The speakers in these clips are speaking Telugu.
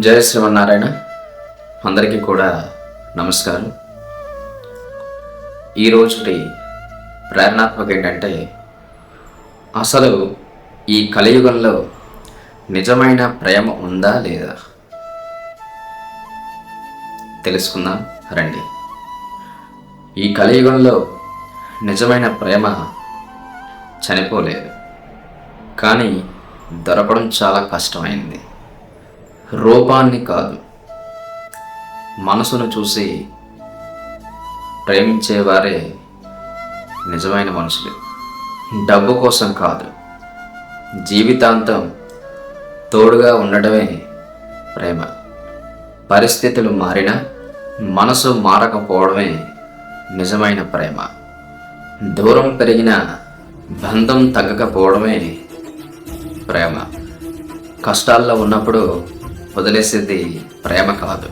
జయ శ్రీమన్నారాయణ. అందరికీ కూడా నమస్కారం. ఈరోజుటి ప్రేరణాత్మక ఏంటంటే, అసలు ఈ కలియుగంలో నిజమైన ప్రేమ ఉందా లేదా తెలుసుకుందాం రండి. ఈ కలియుగంలో నిజమైన ప్రేమ చనిపోలేదు, కానీ దొరకడం చాలా కష్టమైంది. రూపాన్ని కాదు, మనసును చూసి ప్రేమించేవారే నిజమైన మనుషులు. డబ్బు కోసం కాదు, జీవితాంతం తోడుగా ఉండడమే ప్రేమ. పరిస్థితులు మారినా మనసు మారకపోవడమే నిజమైన ప్రేమ. దూరం పెరిగిన బంధం తగ్గకపోవడమే ప్రేమ. కష్టాల్లో ఉన్నప్పుడు వదిలేసేది ప్రేమ కాదు,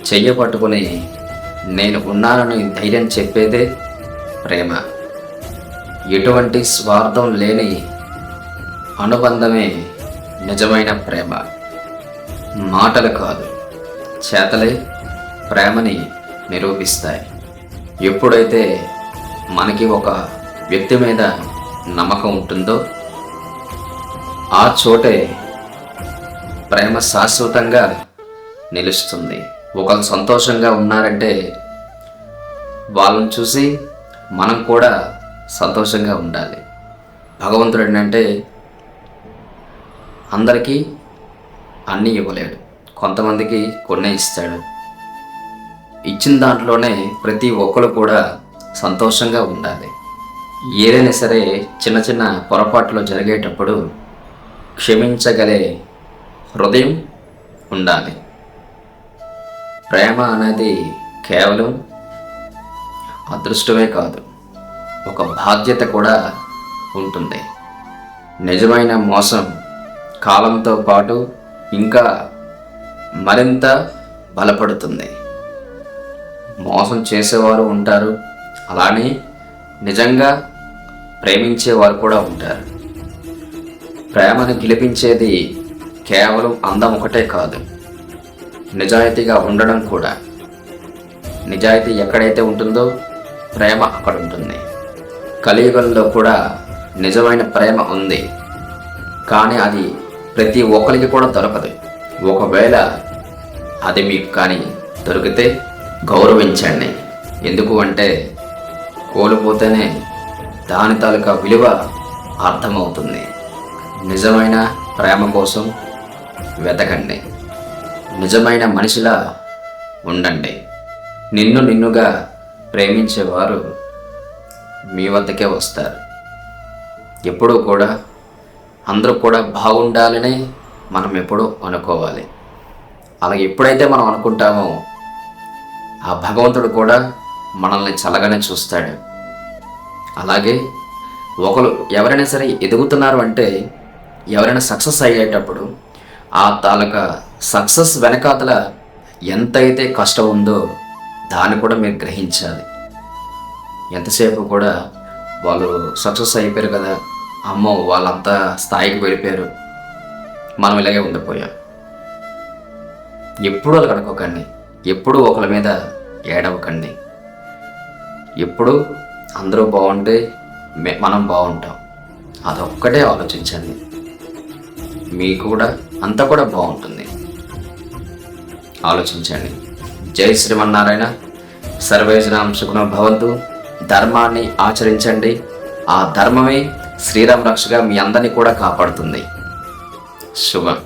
చెయ్యి పట్టుకుని నేను ఉన్నానని ధైర్యం చెప్పేదే ప్రేమ. ఎటువంటి స్వార్థం లేని అనుబంధమే నిజమైన ప్రేమ. మాటలు కాదు, చేతలే ప్రేమని నిరూపిస్తాయి. ఎప్పుడైతే మనకి ఒక వ్యక్తి మీద నమ్మకం ఉంటుందో ఆ చోటే ప్రేమ శాశ్వతంగా నిలుస్తుంది. ఒకరు సంతోషంగా ఉన్నారంటే వాళ్ళని చూసి మనం కూడా సంతోషంగా ఉండాలి. భగవంతుడు ఏంటంటే అందరికీ అన్నీ ఇవ్వలేడు, కొంతమందికి కొన్నే ఇస్తాడు. ఇచ్చిన దాంట్లోనే ప్రతి ఒక్కరు కూడా సంతోషంగా ఉండాలి. ఏదైనా సరే చిన్న చిన్న పొరపాట్లు జరిగేటప్పుడు క్షమించగలే హృదయం ఉండాలి. ప్రేమ అనేది కేవలం అదృష్టమే కాదు, ఒక బాధ్యత కూడా ఉంటుంది. నిజమైన మోసం కాలంతో పాటు ఇంకా మరింత బలపడుతుంది. మోసం చేసేవారు ఉంటారు, అలానే నిజంగా ప్రేమించేవారు కూడా ఉంటారు. ప్రేమను గెలిపించేది కేవలం అందం ఒకటే కాదు, నిజాయితీగా ఉండడం కూడా. నిజాయితీ ఎక్కడైతే ఉంటుందో ప్రేమ అక్కడ ఉంటుంది. కలియుగంలో కూడా నిజమైన ప్రేమ ఉంది, కానీ అది ప్రతి ఒక్కరికి కూడా దొరకదు. ఒకవేళ అది మీకు కానీ దొరికితే గౌరవించండి. ఎందుకు అంటే కోల్పోతేనే దాని తాలూకా విలువ అర్థమవుతుంది. నిజమైన ప్రేమ కోసం వెతకండి, నిజమైన మనిషిలా ఉండండి. నిన్నుగా ప్రేమించేవారు మీ వద్దకే వస్తారు. ఎప్పుడూ కూడా అందరూ కూడా బాగుండాలని మనం ఎప్పుడూ అనుకోవాలి. అలాగే ఎప్పుడైతే మనం అనుకుంటామో ఆ భగవంతుడు కూడా మనల్ని చల్లగానే చూస్తాడు. అలాగే ఒకరు ఎవరైనా సరే ఎదుగుతున్నారు అంటే, ఎవరైనా సక్సెస్ అయ్యేటప్పుడు ఆ తాలూకా సక్సెస్ వెనకాతల ఎంతైతే కష్టం ఉందో దాన్ని కూడా మీరు గ్రహించాలి. ఎంతసేపు కూడా వాళ్ళు సక్సెస్ అయిపోయారు కదా, అమ్మో వాళ్ళంతా స్థాయికి వెళ్ళిపోయారు, మనం ఇలాగే ఉండిపోయాం. ఎప్పుడూ అలా కనుక్కోకండి, ఎప్పుడూ ఒకరి మీద ఏడవకండి. ఎప్పుడు అందరూ బాగుంటే మనం బాగుంటాం, అదొక్కటే ఆలోచించండి. మీకు కూడా అంతా కూడా బాగుంటుంది. ఆలోచించండి. జై శ్రీమన్నారాయణ. సర్వే జనాః సుఖినో భవంతు. ధర్మాన్ని ఆచరించండి. ఆ ధర్మమే శ్రీరామ రక్షగా మీ అందరినీ కూడా కాపాడుతుంది. శుభం.